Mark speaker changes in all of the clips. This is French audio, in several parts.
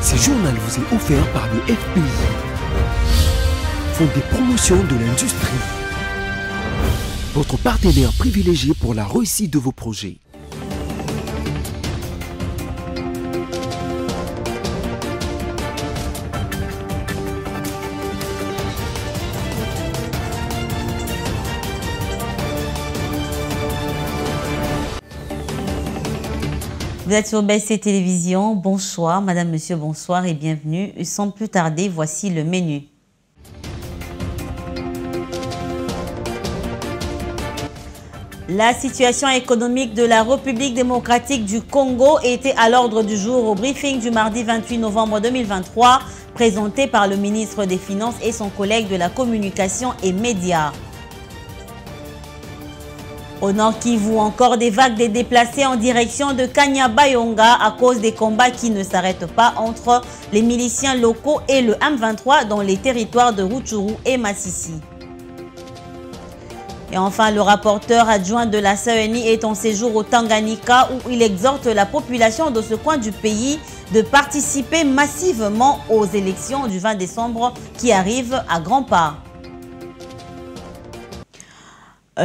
Speaker 1: Ce journal vous est offert par le FPI, Fonds des promotions de l'industrie, votre partenaire privilégié pour la réussite de vos projets.
Speaker 2: Vous êtes sur BC Télévision. Bonsoir, madame, monsieur, bonsoir et bienvenue. Sans plus tarder, voici le menu. La situation économique de la République démocratique du Congo était à l'ordre du jour au briefing du mardi 28 novembre 2023, présenté par le ministre des Finances et son collègue de la communication et médias. Au Nord Kivu, encore des vagues de déplacés en direction de Kanyabayonga à cause des combats qui ne s'arrêtent pas entre les miliciens locaux et le M23 dans les territoires de Rutshuru et Masisi. Et enfin, le rapporteur adjoint de la CENI est en séjour au Tanganyika où il exhorte la population de ce coin du pays de participer massivement aux élections du 20 décembre qui arrivent à grands pas.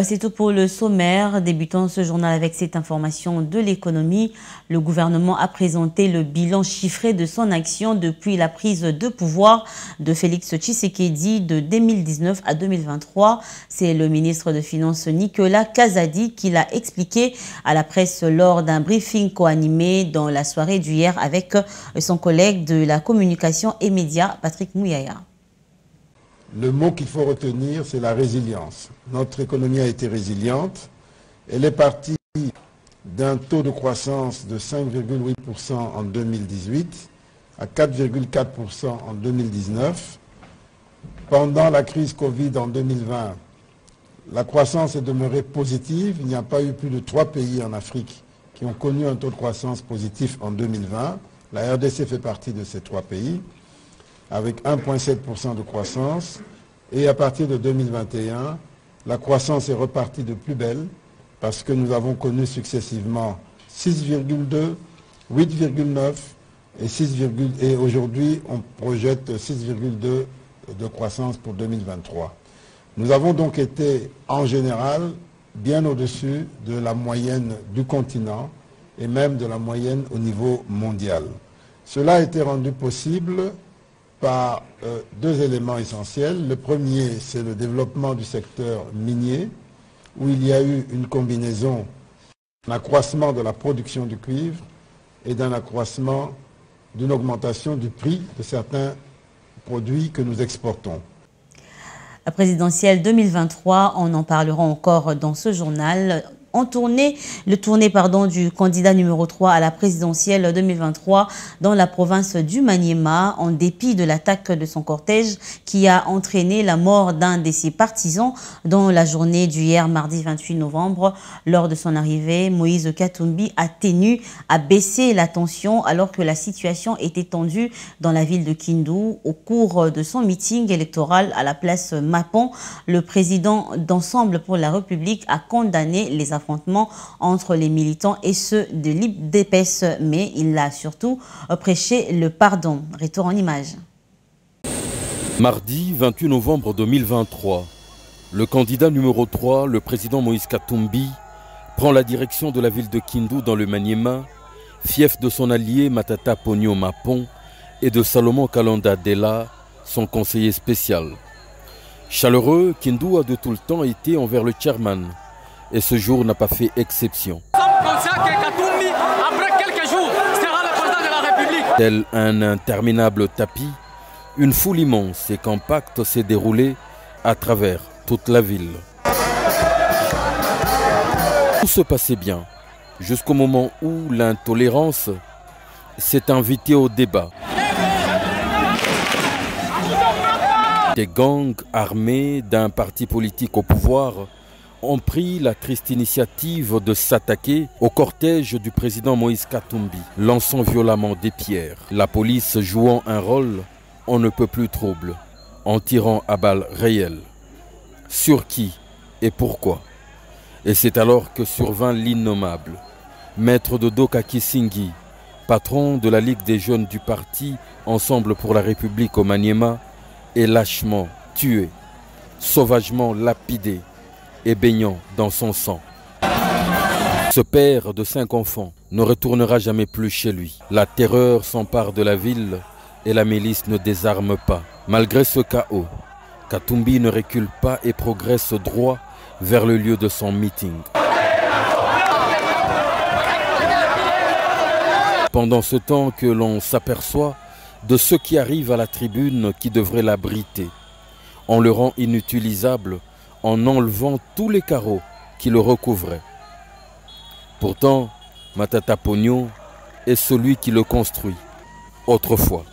Speaker 2: C'est tout pour le sommaire. Débutons ce journal avec cette information de l'économie. Le gouvernement a présenté le bilan chiffré de son action depuis la prise de pouvoir de Félix Tshisekedi de 2019 à 2023. C'est le ministre des Finances Nicolas Kazadi qui l'a expliqué à la presse lors d'un briefing co-animé dans la soirée d'hier avec son collègue de la communication et médias, Patrick Mouyaya.
Speaker 3: Le mot qu'il faut retenir, c'est la résilience. Notre économie a été résiliente. Elle est partie d'un taux de croissance de 5,8% en 2018 à 4,4% en 2019. Pendant la crise Covid en 2020, la croissance est demeurée positive. Il n'y a pas eu plus de 3 pays en Afrique qui ont connu un taux de croissance positif en 2020. La RDC fait partie de ces 3 pays, avec 1,7% de croissance. Et à partir de 2021, la croissance est repartie de plus belle parce que nous avons connu successivement 6,2, 8,9 et aujourd'hui on projette 6,2 de croissance pour 2023. Nous avons donc été en général bien au-dessus de la moyenne du continent et même de la moyenne au niveau mondial. Cela a été rendu possible par 2 éléments essentiels. Le premier, c'est le développement du secteur minier, où il y a eu une combinaison d'un accroissement de la production du cuivre et d'un accroissement, d'une augmentation du prix de certains produits que nous exportons.
Speaker 2: La présidentielle 2023, on en parlera encore dans ce journal. Le tournée du candidat numéro 3 à la présidentielle 2023 dans la province du Maniema, en dépit de l'attaque de son cortège qui a entraîné la mort d'un de ses partisans dans la journée d'hier, mardi 28 novembre. Lors de son arrivée, Moïse Katumbi a tenu à baisser la tension alors que la situation était tendue dans la ville de Kindu. Au cours de son meeting électoral à la place Mapon, le président d'Ensemble pour la République a condamné les affrontements entre les militants et ceux de l'IPDEPES, mais il a surtout prêché le pardon. Retour en images.
Speaker 4: Mardi 28 novembre 2023, le candidat numéro 3, le président Moïse Katumbi, prend la direction de la ville de Kindu dans le Maniema, fief de son allié Matata Ponyo Mapon et de Salomon Kalonda Della, son conseiller spécial. Chaleureux, Kindu a de tout le temps été envers le chairman. Et ce jour n'a pas fait exception. Tel un interminable tapis, une foule immense et compacte s'est déroulée à travers toute la ville. Tout se passait bien, jusqu'au moment où l'intolérance s'est invitée au débat. Des gangs armés d'un parti politique au pouvoir ont pris la triste initiative de s'attaquer au cortège du président Moïse Katumbi, lançant violemment des pierres, la police jouant un rôle on ne peut plus trouble, en tirant à balles réelles. Sur qui et pourquoi? Et c'est alors que survint l'innommable, maître de Doka Kisingi, patron de la Ligue des jeunes du parti Ensemble pour la République au Maniema, est lâchement tué, sauvagement lapidé et baignant dans son sang. Ce père de 5 enfants ne retournera jamais plus chez lui. La terreur s'empare de la ville et la milice ne désarme pas. Malgré ce chaos, Katumbi ne recule pas et progresse droit vers le lieu de son meeting. Pendant ce temps que l'on s'aperçoit de ceux qui arrivent à la tribune qui devrait l'abriter, on le rend inutilisable en enlevant tous les carreaux qui le recouvraient. Pourtant, Matata Ponyo est celui qui le construit, autrefois.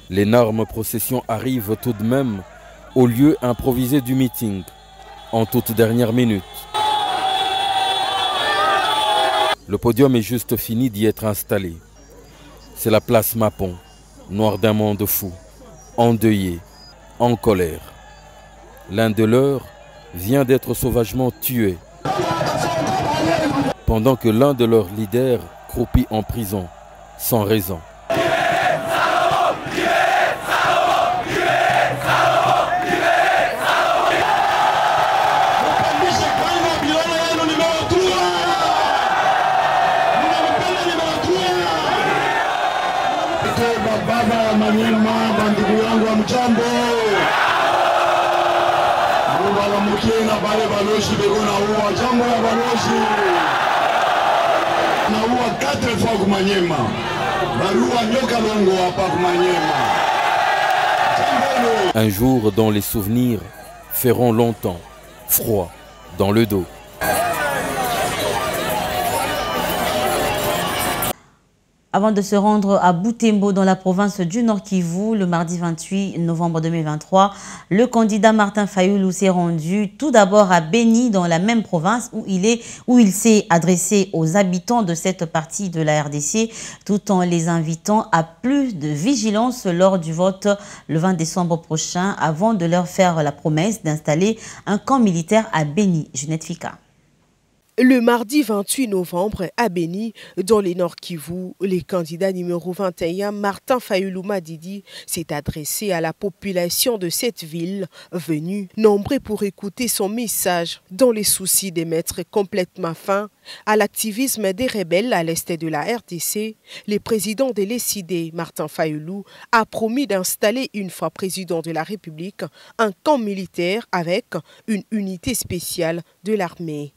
Speaker 4: L'énorme procession arrive tout de même au lieu improvisé du meeting, en toute dernière minute. Le podium est juste fini d'y être installé. C'est la place Mapon, noire d'un monde fou, endeuillé, en colère. L'un de leurs vient d'être sauvagement tué, pendant que l'un de leurs leaders croupit en prison, sans raison. Un jour dont les souvenirs feront longtemps froid dans le dos.
Speaker 2: Avant de se rendre à Butembo dans la province du Nord Kivu, le mardi 28 novembre 2023, le candidat Martin Fayulu s'est rendu tout d'abord à Beni dans la même province où il s'est adressé aux habitants de cette partie de la RDC tout en les invitant à plus de vigilance lors du vote le 20 décembre prochain avant de leur faire la promesse d'installer un camp militaire à Beni. Junette Fika.
Speaker 5: Le mardi 28 novembre, à Beni, dans les Nord Kivu, le candidat numéro 21, Martin Fayulu Madidi, s'est adressé à la population de cette ville, venue nombreux pour écouter son message dans les soucis de mettre complètement fin à l'activisme des rebelles à l'est de la RDC. Le président de l'ECD, Martin Fayulu, a promis d'installer une fois président de la République un camp militaire avec une unité spéciale de l'armée.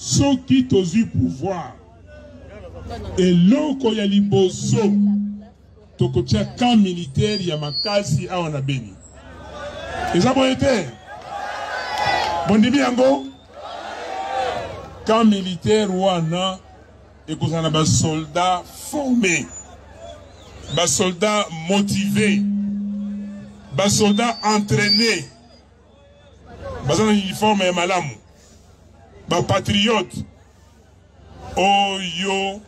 Speaker 6: Ceux qui ont eu pouvoir et l'oko ya liboso tokotia camp militaire ya makasi awa na Beni. Eza boyete bondimi yango camp militaire wana ekozana ba soldats formés, ba soldats motivés, ba soldats entraînés, bazana uniforme ya malamu. Patriote, oyo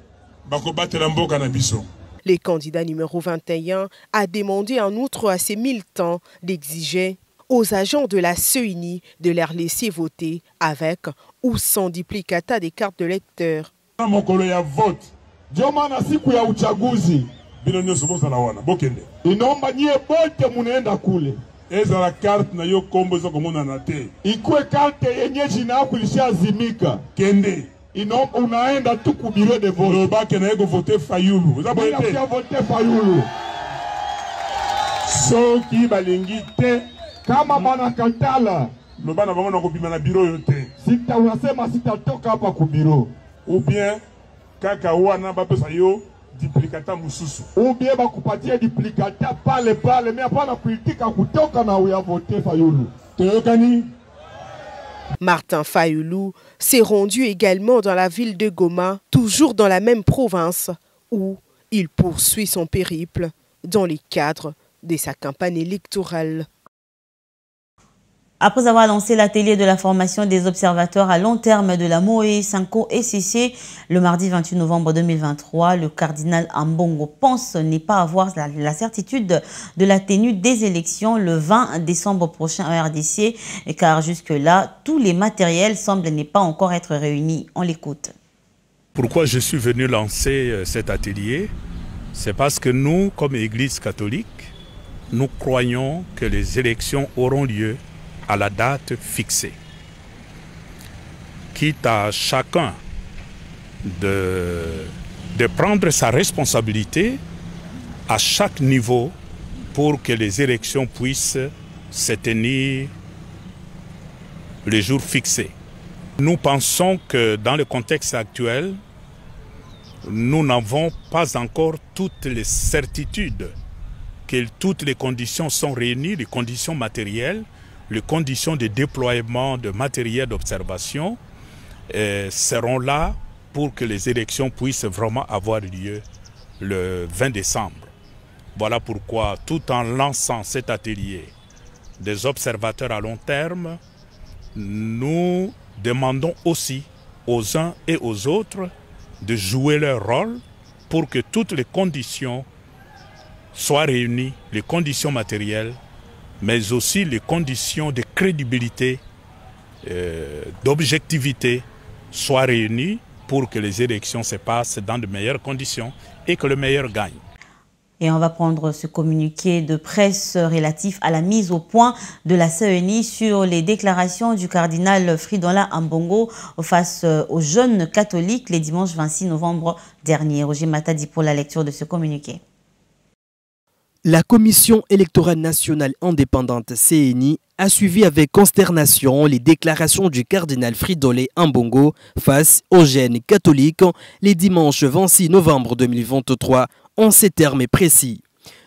Speaker 6: bakobatela mboka na biso.
Speaker 5: Le candidat numéro 21 a demandé en outre à ses militants d'exiger aux agents de la CENI de leur laisser voter avec ou sans duplicata des cartes de lecteur.
Speaker 6: Mokolo ya vote.
Speaker 3: Joma na siku ya uchaguzi.
Speaker 6: Bino nyoso bozala wana bokende.
Speaker 3: Inomba nyie bote munaenda kule.
Speaker 6: Eza la carte na yo kombo zo komona na te.
Speaker 3: Ikue carte yenye jina yako ilishazimika.
Speaker 6: Kende.
Speaker 3: Inomba unaenda tu ku bureau de vote.
Speaker 6: Lobake na yeko voter Fayulu. Eza boyete.
Speaker 3: Unaenda voter Fayulu.
Speaker 6: Soki balingi te
Speaker 3: kama bana katala.
Speaker 6: Lobana bango na kopima na bureau yo te.
Speaker 3: Sita unasema sitatoka hapa ku bureau.
Speaker 6: Ou bien kaka wana bapesa yo duplicata mususu.
Speaker 3: Ubie bakupatie duplicata pale mais hapana kuitika kutoka na uya voter Fayulu.
Speaker 6: Toyokani.
Speaker 5: Martin Fayulu s'est rendu également dans la ville de Goma, toujours dans la même province, où il poursuit son périple dans le cadre de sa campagne électorale.
Speaker 2: Après avoir lancé l'atelier de la formation des observateurs à long terme de la Moé, Sanko et CC le mardi 28 novembre 2023, le cardinal Ambongo pense ne pas avoir la certitude de la tenue des élections le 20 décembre prochain en RDC, car jusque-là, tous les matériels semblent ne pas encore être réunis. On l'écoute.
Speaker 7: Pourquoi je suis venu lancer cet atelier? C'est parce que nous, comme Église catholique, nous croyons que les élections auront lieu à la date fixée. Quitte à chacun de prendre sa responsabilité à chaque niveau pour que les élections puissent se tenir le jour fixé. Nous pensons que dans le contexte actuel, nous n'avons pas encore toutes les certitudes que toutes les conditions sont réunies, les conditions matérielles, les conditions de déploiement de matériel d'observation seront là pour que les élections puissent vraiment avoir lieu le 20 décembre. Voilà pourquoi, tout en lançant cet atelier des observateurs à long terme, nous demandons aussi aux uns et aux autres de jouer leur rôle pour que toutes les conditions soient réunies, les conditions matérielles, mais aussi les conditions de crédibilité, d'objectivité soient réunies pour que les élections se passent dans de meilleures conditions et que le meilleur gagne.
Speaker 2: Et on va prendre ce communiqué de presse relatif à la mise au point de la CENI sur les déclarations du cardinal Fridolin Ambongo face aux jeunes catholiques les dimanches 26 novembre dernier. Roger Matadi pour la lecture de ce communiqué.
Speaker 1: La Commission électorale nationale indépendante CENI a suivi avec consternation les déclarations du cardinal Fridolin Ambongo face aux jeunes catholiques les dimanches 26 novembre 2023 en ces termes précis.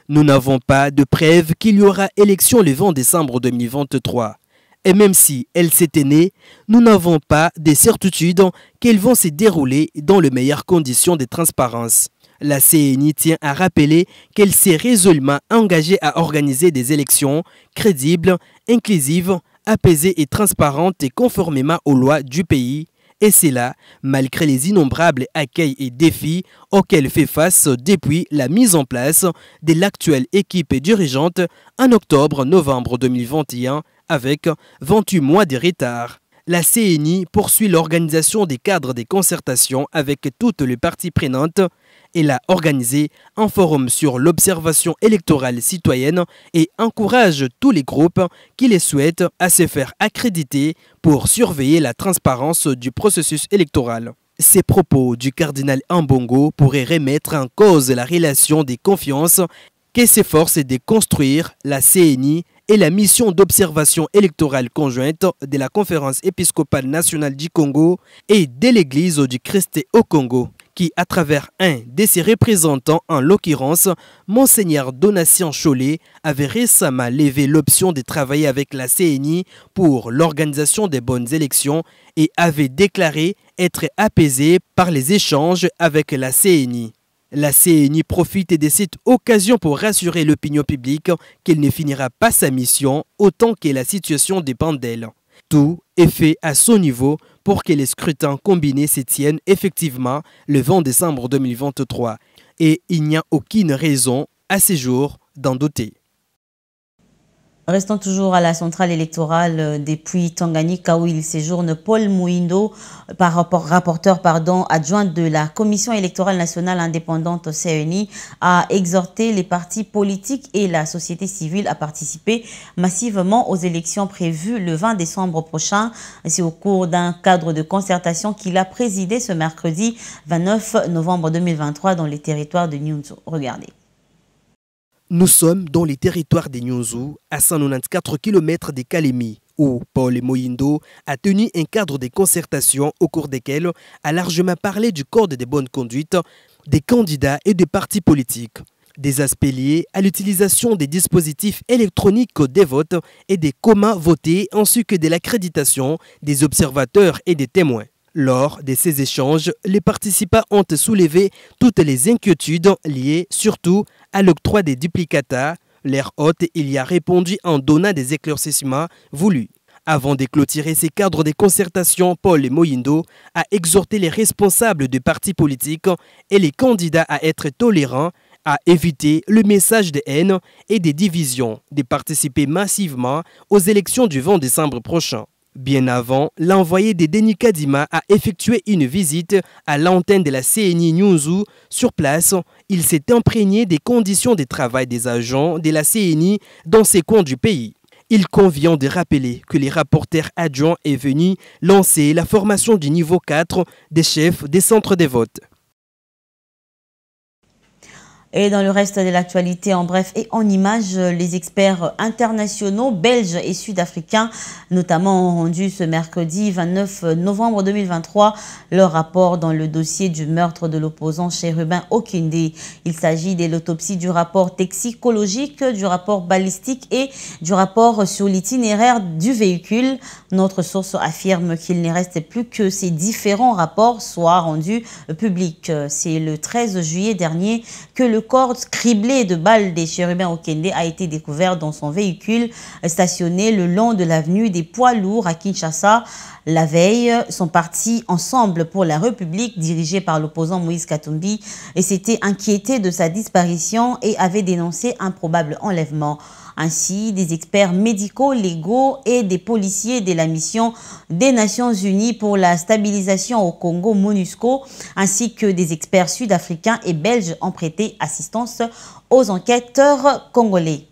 Speaker 1: Nous n'avons pas de preuve qu'il y aura élection le 20 décembre 2023. Et même si elles s'étaient nées, nous n'avons pas de certitude qu'elles vont se dérouler dans les meilleures conditions de transparence. La CENI tient à rappeler qu'elle s'est résolument engagée à organiser des élections crédibles, inclusives, apaisées et transparentes et conformément aux lois du pays. Et c'est là, malgré les innombrables accueils et défis auxquels fait face depuis la mise en place de l'actuelle équipe dirigeante en octobre-novembre 2021 avec 28 mois de retard. La CENI poursuit l'organisation des cadres de concertation avec toutes les parties prenantes. Elle a organisé un forum sur l'observation électorale citoyenne et encourage tous les groupes qui les souhaitent à se faire accréditer pour surveiller la transparence du processus électoral. Ces propos du cardinal Ambongo pourraient remettre en cause la relation de confiance qui s'efforce de construire la CENI et la mission d'observation électorale conjointe de la Conférence épiscopale nationale du Congo et de l'Église du Christ au Congo, qui, à travers un de ses représentants, en l'occurrence, Monseigneur Donatien Cholet, avait récemment levé l'option de travailler avec la CENI pour l'organisation des bonnes élections et avait déclaré être apaisé par les échanges avec la CENI. La CENI profite de cette occasion pour rassurer l'opinion publique qu'elle ne finira pas sa mission autant que la situation dépend d'elle. Tout est fait à son niveau pour que les scrutins combinés se tiennent effectivement le 20 décembre 2023 et il n'y a aucune raison à ce jour d'en douter.
Speaker 2: Restons toujours à la centrale électorale depuis Tanganyika où il séjourne Paul Mouindo, rapporteur adjoint de la Commission électorale nationale indépendante CENI, a exhorté les partis politiques et la société civile à participer massivement aux élections prévues le 20 décembre prochain. C'est au cours d'un cadre de concertation qu'il a présidé ce mercredi 29 novembre 2023 dans les territoires de Nyunzu. Regardez.
Speaker 1: Nous sommes dans les territoires de Nyunzu, à 194 km de Kalemi, où Paul Mouindo a tenu un cadre de concertation au cours desquels a largement parlé du code de bonne conduite des candidats et des partis politiques, des aspects liés à l'utilisation des dispositifs électroniques des votes et des communs votés ainsi que de l'accréditation des observateurs et des témoins. Lors de ces échanges, les participants ont soulevé toutes les inquiétudes liées surtout à l'octroi des duplicata. Leur hôte y a répondu en donnant des éclaircissements voulus. Avant de clôturer ces cadres de concertation, Paul Mouindo a exhorté les responsables des partis politiques et les candidats à être tolérants, à éviter le message de haine et des divisions, de participer massivement aux élections du 20 décembre prochain. Bien avant, l'envoyé de Denis Kadima a effectué une visite à l'antenne de la CNI Nyunzu. Sur place, il s'est imprégné des conditions de travail des agents de la CNI dans ces coins du pays. Il convient de rappeler que les rapporteurs adjoints est venu lancer la formation du niveau 4 des chefs des centres de vote.
Speaker 2: Et dans le reste de l'actualité, en bref et en images, les experts internationaux, belges et sud-africains, notamment, ont rendu ce mercredi 29 novembre 2023 leur rapport dans le dossier du meurtre de l'opposant Chérubin Okinde. Il s'agit de l'autopsie, du rapport toxicologique, du rapport balistique et du rapport sur l'itinéraire du véhicule. Notre source affirme qu'il ne reste plus que ces différents rapports soient rendus publics. C'est le 13 juillet dernier que le corps criblé de balles des Chérubin Okinde a été découvert dans son véhicule stationné le long de l'avenue des Poids Lourds à Kinshasa. La veille, sont partis ensemble pour la République dirigée par l'opposant Moïse Katumbi et s'étaient inquiétés de sa disparition et avaient dénoncé un probable enlèvement. Ainsi, des experts médicaux, légaux et des policiers de la mission des Nations Unies pour la stabilisation au Congo, MONUSCO, ainsi que des experts sud-africains et belges ont prêté assistance aux enquêteurs congolais.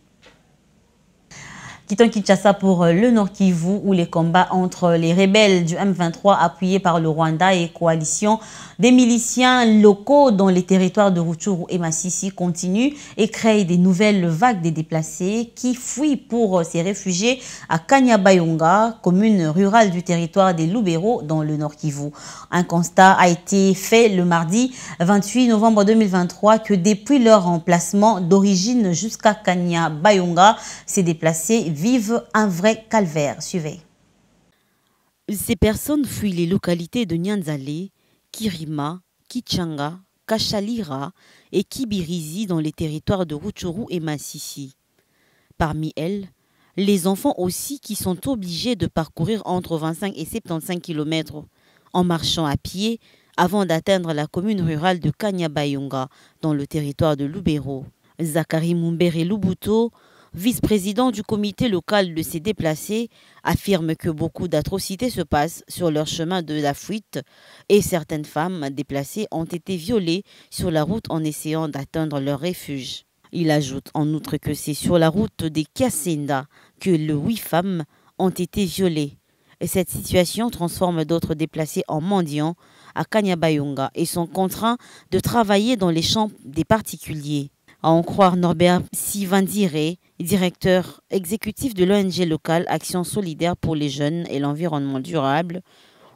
Speaker 2: Quittons Kinshasa pour le Nord Kivu où les combats entre les rebelles du M23 appuyés par le Rwanda et coalition des miliciens locaux dans les territoires de Rutshuru et Masisi continuent et créent des nouvelles vagues de déplacés qui fuient pour se réfugier à Kanyabayonga, commune rurale du territoire des Lubero dans le Nord Kivu. Un constat a été fait le mardi 28 novembre 2023 que depuis leur emplacement d'origine jusqu'à Kanyabayonga, ces déplacés vivent un vrai calvaire. Suivez.
Speaker 8: Ces personnes fuient les localités de Nyanzale, Kirima, Kichanga, Kachalira et Kibirizi dans les territoires de Rutshuru et Masisi. Parmi elles, les enfants aussi qui sont obligés de parcourir entre 25 et 75 km en marchant à pied avant d'atteindre la commune rurale de Kanyabayonga dans le territoire de Lubero. Zachary Mumbere Lubuto, vice-président du comité local de ces déplacés, affirme que beaucoup d'atrocités se passent sur leur chemin de la fuite et certaines femmes déplacées ont été violées sur la route en essayant d'atteindre leur refuge. Il ajoute en outre que c'est sur la route des Kiasenda que 8 femmes ont été violées. Et cette situation transforme d'autres déplacés en mendiants à Kanyabayonga et sont contraints de travailler dans les champs des particuliers. À en croire Norbert Sivandire, directeur exécutif de l'ONG locale Action solidaire pour les jeunes et l'environnement durable,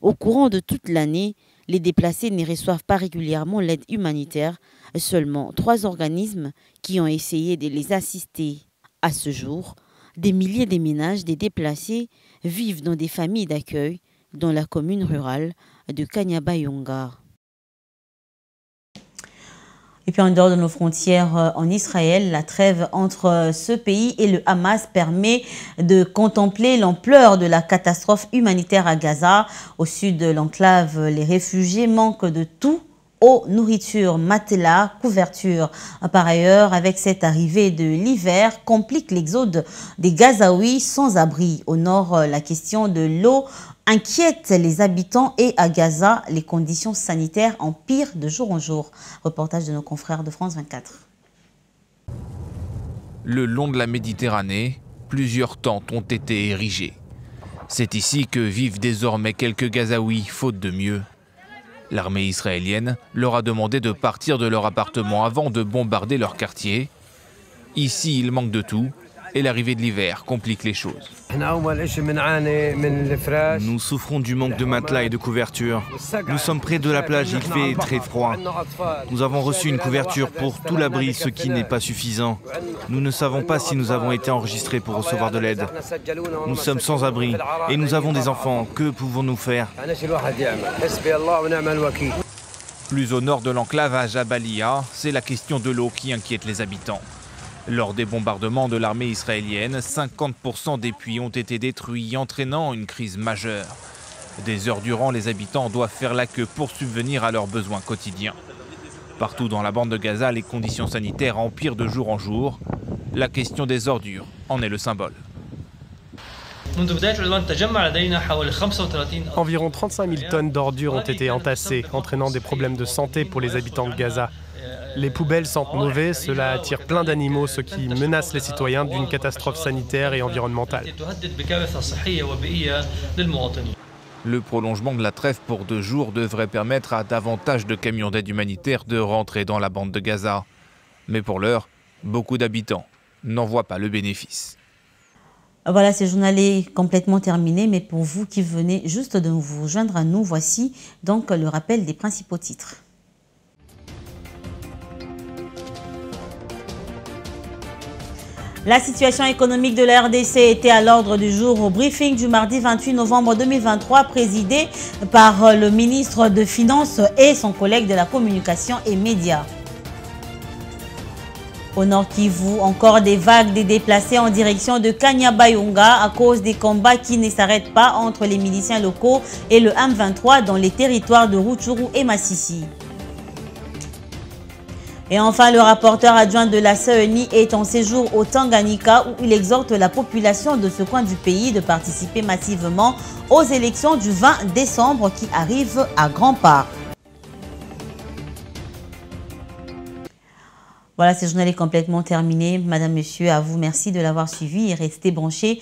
Speaker 8: au courant de toute l'année, les déplacés ne reçoivent pas régulièrement l'aide humanitaire, seulement 3 organismes qui ont essayé de les assister. À ce jour, des milliers de ménages des déplacés vivent dans des familles d'accueil dans la commune rurale de Kanyabayonga. Et puis en dehors de nos frontières en Israël, la trêve entre ce pays et le Hamas permet de contempler l'ampleur de la catastrophe humanitaire à Gaza. Au sud de l'enclave, les réfugiés manquent de tout. Eau, nourriture, matelas, couverture. Par ailleurs, avec cette arrivée de l'hiver, complique l'exode des Gazaouis sans abri. Au nord, la question de l'eau inquiète les habitants et à Gaza, les conditions sanitaires empirent de jour en jour. Reportage de nos confrères de France 24.
Speaker 9: Le long de la Méditerranée, plusieurs tentes ont été érigées. C'est ici que vivent désormais quelques Gazaouis, faute de mieux. L'armée israélienne leur a demandé de partir de leur appartement avant de bombarder leur quartier. Ici, il manque de tout et l'arrivée de l'hiver complique les choses.
Speaker 10: Nous souffrons du manque de matelas et de couverture. Nous sommes près de la plage, il fait très froid. Nous avons reçu une couverture pour tout l'abri, ce qui n'est pas suffisant. Nous ne savons pas si nous avons été enregistrés pour recevoir de l'aide. Nous sommes sans abri et nous avons des enfants. Que pouvons-nous faire?
Speaker 9: Plus au nord de l'enclave à Jabalia, c'est la question de l'eau qui inquiète les habitants. Lors des bombardements de l'armée israélienne, 50% des puits ont été détruits, entraînant une crise majeure. Des heures durant, les habitants doivent faire la queue pour subvenir à leurs besoins quotidiens. Partout dans la bande de Gaza, les conditions sanitaires empirent de jour en jour. La question des ordures en est le symbole.
Speaker 11: Environ 35 000 tonnes d'ordures ont été entassées, entraînant des problèmes de santé pour les habitants de Gaza. Les poubelles sentent mauvais, cela attire plein d'animaux, ce qui menace les citoyens d'une catastrophe sanitaire et environnementale.
Speaker 9: Le prolongement de la trêve pour 2 jours devrait permettre à davantage de camions d'aide humanitaire de rentrer dans la bande de Gaza. Mais pour l'heure, beaucoup d'habitants n'en voient pas le bénéfice.
Speaker 2: Voilà, ce journal est complètement terminé, mais pour vous qui venez juste de vous joindre à nous, voici donc le rappel des principaux titres. La situation économique de la RDC était à l'ordre du jour au briefing du mardi 28 novembre 2023, présidé par le ministre des Finances et son collègue de la communication et médias. Au Nord Kivu, encore des vagues de déplacés en direction de Kanyabayonga à cause des combats qui ne s'arrêtent pas entre les miliciens locaux et le M23 dans les territoires de Rutshuru et Masisi. Et enfin, le rapporteur adjoint de la CENI est en séjour au Tanganyika où il exhorte la population de ce coin du pays de participer massivement aux élections du 20 décembre qui arrivent à grands pas. Voilà, ce journal est complètement terminé. Madame, Monsieur, à vous, merci de l'avoir suivi et restez branchés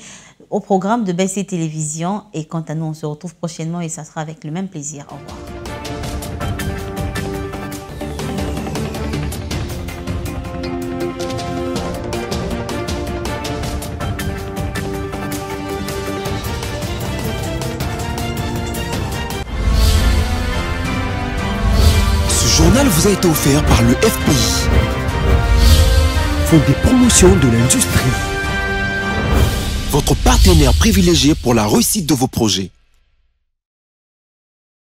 Speaker 2: au programme de BC Télévision. Et quant à nous, on se retrouve prochainement et ça sera avec le même plaisir. Au revoir.
Speaker 12: Ce journal vous a été offert par le FPI, Fonds des promotions de l'industrie, votre partenaire privilégié pour la réussite de vos projets.